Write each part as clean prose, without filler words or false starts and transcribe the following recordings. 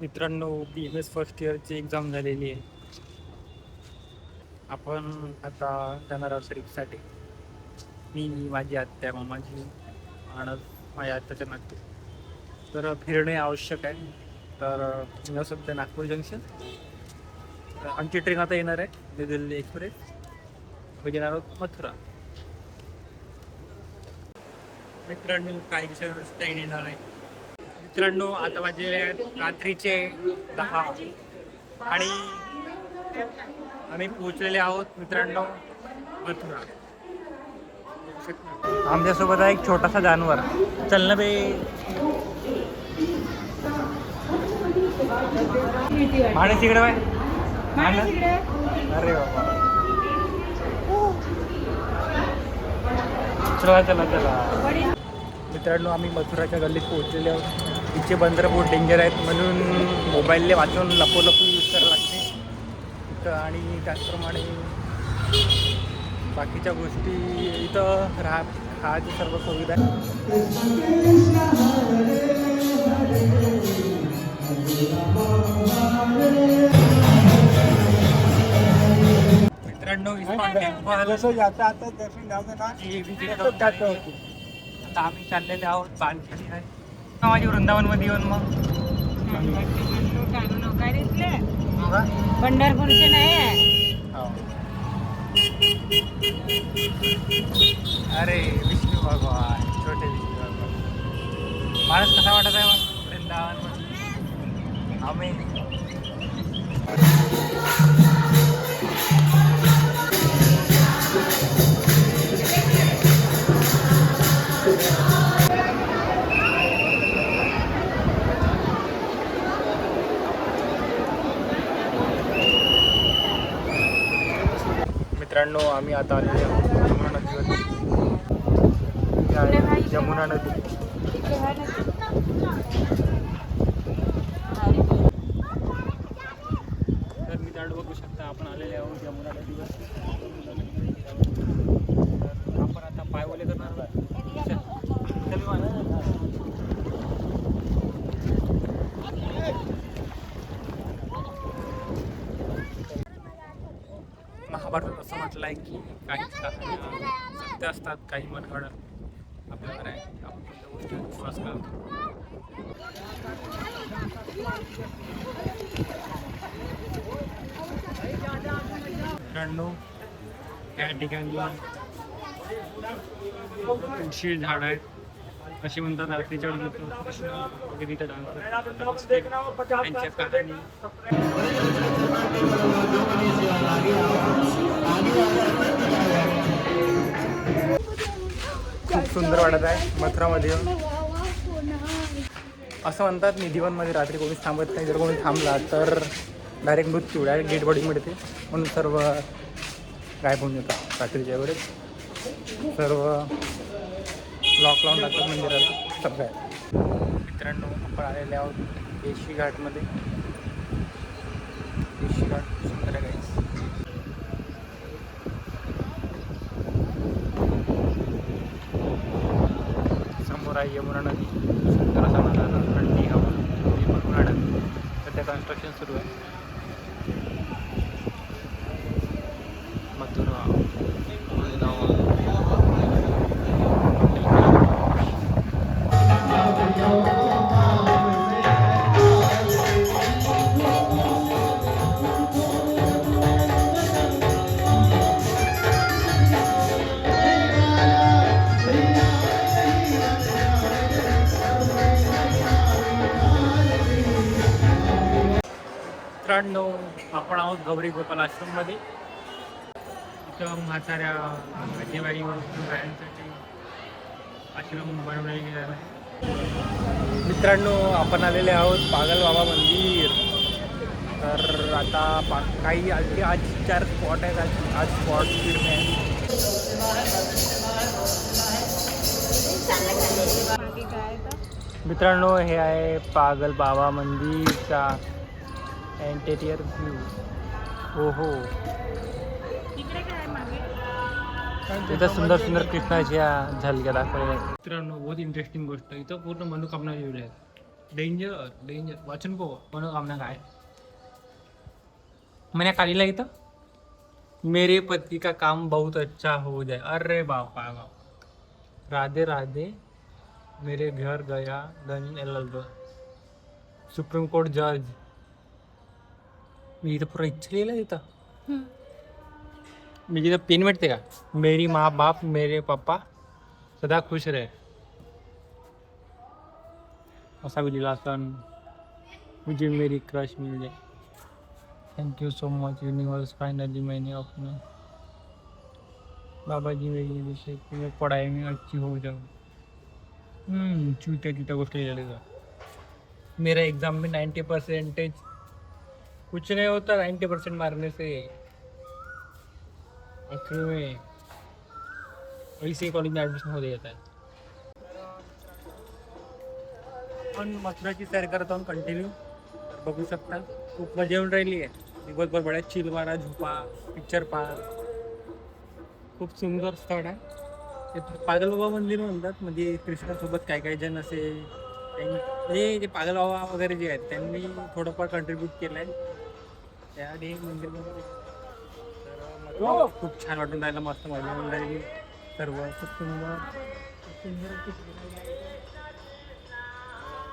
मित्रांनो, BMS first इयरची exam झालेली आहे. आपण आता जाणार आहोत ट्रिपसाठी. मी, माझी आत्या, मामाजी आणि माझ्या आत्याच्या नागपूर. तर फिरणे आवश्यक आहे. तर मी सध्या नागपूर जंक्शन. आमची ट्रेन आता येणार आहे, न्यू दिल्ली एक्सप्रेस. घेणार आहोत मथुरा. मित्रांनो, काही दिवसांवर ट्रेन येणार आहे. मित्रांनो, आता माझे रात्रीचे 10 आणि आम्ही पोहोचलेले आहोत मित्रांनो मथुरा. आमच्यासोबत आहे एक छोटासा जानवर. चल ना बे. माणूस तिकडे बाय. अरे बाबा, चला चला चला. मित्रांनो, आम्ही मथुराच्या गल्लीत पोहोचलेले आहोत. इथे बंदर बहुत डेंजर आहेत, म्हणून मोबाईलने वाचून लपो यूज करायला लागते. आणि त्याचप्रमाणे बाकीच्या गोष्टी इथं खायची सर्व सुविधा आहे. मित्रांनो, आता आम्ही चाललेले आहोत बालकेली आहे माझी वृंदावनमध्ये येऊन. मग पंढरपूरचे नाही. अरे विष्णू भगवान, छोटे विष्णू भगवान. माणूस कसा वाटत आहे मग वृंदावन मध्ये? आम्ही मित्रांनो, आम्ही आता आलेले आहोत यमुना नदीवर. यमुना नदी. तर मित्रांनो, बघू शकता आपण आलेले आहोत यमुना नदीवर. तर आपण आता पायवले करणार आहोत. महाभारतात असं म्हटलं आहे की काही सत्य असतात, काही मनगड. आपल्याला आहे, आपण कोणत्या गोष्टीवर विश्वास करतो. मित्रांनो, त्या ठिकाणी तुळशी झाड आहेत. अशी म्हणतात रात्रीच्या वगैरे इथं डान्स त्यांच्या कहाणी. खूप सुंदर वाटत आहे मथुरामध्ये. असं म्हणतात निधीवनमध्ये रात्री कोणीच थांबत नाही. जर कोणी थांबला तर डायरेक्ट मृत्यू, डायरेक्ट डेड बॉडी मिळते. म्हणून सर्व गायब होऊन जातात रात्रीच्या वेळेस. सर्व लॉक लावून टाकतात मंदिराला सगळ्या. मित्रांनो, आपण आलेले आहोत केशी घाटमध्ये. केशी घाट सुंदर आहे गाईस. समोर आहे यमुना नदी. सुंदर असा नजारा, थंडी हवा. हे पण उन्हाळ्यात सध्या कन्स्ट्रक्शन सुरू आहे. मथुरा मित्रांनो, आपण आहोत गौरी गोपाल आश्रममध्ये. इथं म्हाताऱ्या आजीबाई वृद्धांसाठी आश्रम बनवले गेलेला आहे. मित्रांनो, आपण आलेले आहोत पागल बाबा मंदिर. तर आता काही आज 4 स्पॉट आहेत. आज स्पॉट फिरणे आहे. मित्रांनो, हे आहे पागल बाबा मंदिरचा एंटेरियर व्ह्यू. हो हो, इथं सुंदर सुंदर कृष्णाच्या झलक्या दाखवलेल्या आहेत. मित्रांनो, बहुत इंटरेस्टिंग गोष्ट. इथं पूर्ण मनोकामना लिहिल्या आहेत. डेंजर डेंजर वाचन को म्हणून आमना काय मैंने कालीला इथं मेरे पति का काम बहुत अच्छा हो जाए. अरे बापा बाप. राधे राधे मेरे घर गया धन एल सुप्रीम कोर्ट जज. मी इथं पुरा इच्छा लिहिलं इथं. मी जिथं पेन भेटते का मेरी माँ बाप मेरे पप्पा सदा खुश रहे असा भी लिहिला असता. मुझे मेरी क्रश मिल जाए. Thank you so much universe finally मैंने अपना बाबा जी मेरी विषय की मैं पढ़ाई में अच्छी हो जाऊँ. चूत्या तिथं गोष्ट लिहिलेली का. मेरा एग्जाम में 90% कुछ नहीं होता 90% मारने से. आखिर में वैसे कॉलेज में ॲडमिशन हो जाता है. पण मथुराची सैर करत आहोत कंटिन्यू. बघू शकता खूप मजा येऊन राहिली आहे. दिवसभर बड्याच चिल मारा झोपा पिक्चर पहा. खूप सुंदर स्थळ आहे. ते पागलबाबा मंदिर म्हणतात. म्हणजे कृष्णासोबत काय काय जण असे म्हणजे जे पागलबाबा वगैरे जे आहेत त्यांनी थोडंफार कंट्रीब्यूट केलं आहे त्या मंदिरमध्ये. तर खूप छान वाटून राहिलं. मस्त मजा येऊन राहिली. सर्व खूप सुंदर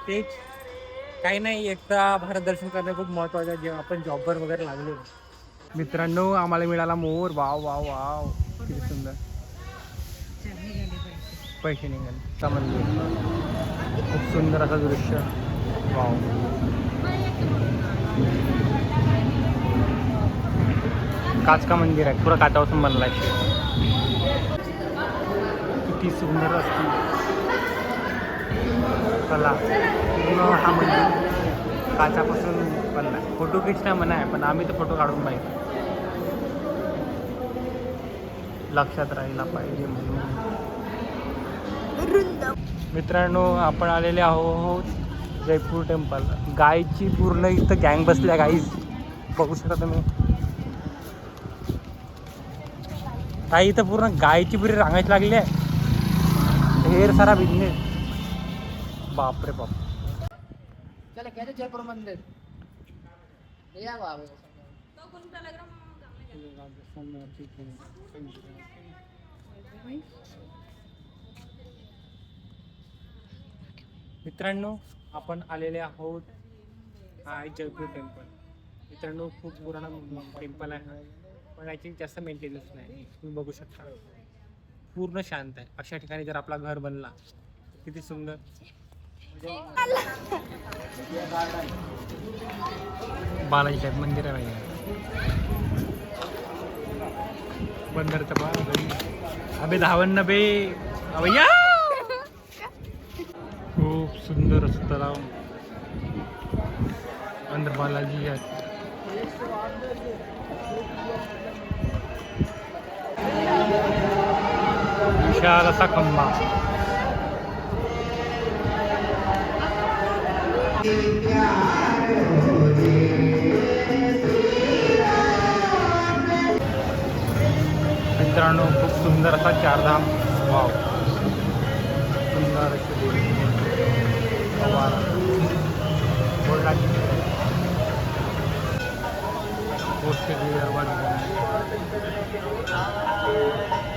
तेच काही नाही. एकदा भारत दर्शन करणं खूप महत्त्वाचं आहे जेव्हा आपण जॉबवर वगैरे लागलो. मित्रांनो आम्हाला मिळाला मोर. वाव वाव वाव किती सुंदर. पैसे निघाले मंदिर. खूप सुंदर असं दृश्य. वाव काच का मंदिर आहे. पुरा काचापासून बनला आहे. किती सुंदर असते कला. हा मंदिर काचापासून बनला. फोटो खिचणं म्हणा आहे पण आम्ही तर फोटो काढून पाहिजे. लक्षात राहायला पाहिजे म्हणून. मित्रांनो आपण आलेले आहोत जयपूर टेम्पल. गायची पूर्ण इथं गँग बसल्या गाईज बघू शकता तुम्ही. काही इथं पूर्ण गायची पुरी रांगायची लागली आहे. ढेर सारा बिझनेस. बापरे बाप. चला कहते जयपुर मंदिर या बाबा. मित्रांनो आपण आलेले आहोत हा जयपूर टेम्पल. मित्रांनो खूप पुराणा टेम्पल आहे पण याची जास्त मेंटेनन्स नाही. तुम्ही बघू शकता पूर्ण शांत आहे. अशा ठिकाणी जर आपला घर बनला किती सुंदर. बालाजी टाईप मंदिर आहे. बंदरचं बा अबे धावन्न बे अभैया. खूप सुंदर असं तलाव. अंदर बालाजी आहे. विशाल असा खंबा. मित्रांनो खूप सुंदर असा चारधाम. वाव सुंदर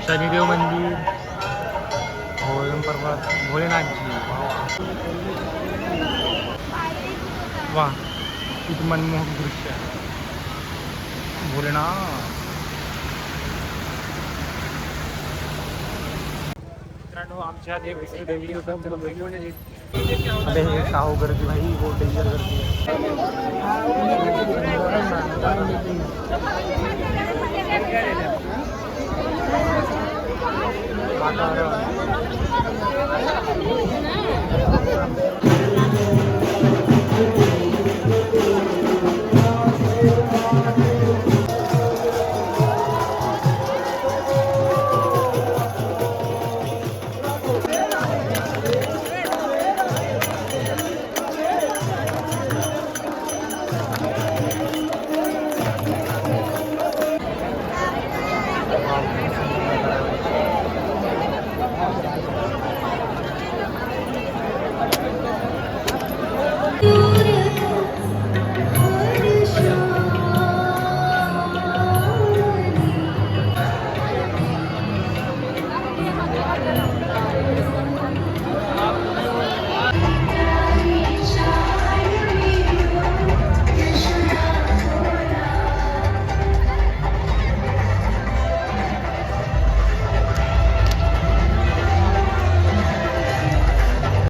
शनिदेव मंदिर. भोजन पर्वत भोलेनाथजी. वा किती मनमोहक दृश्य आहे. भोलेनाथ. मित्रांनो आमच्या ते विष्णुदेवी अबे हे साहू गर्दी भाई वो डेंजर गर्दी वातावरण.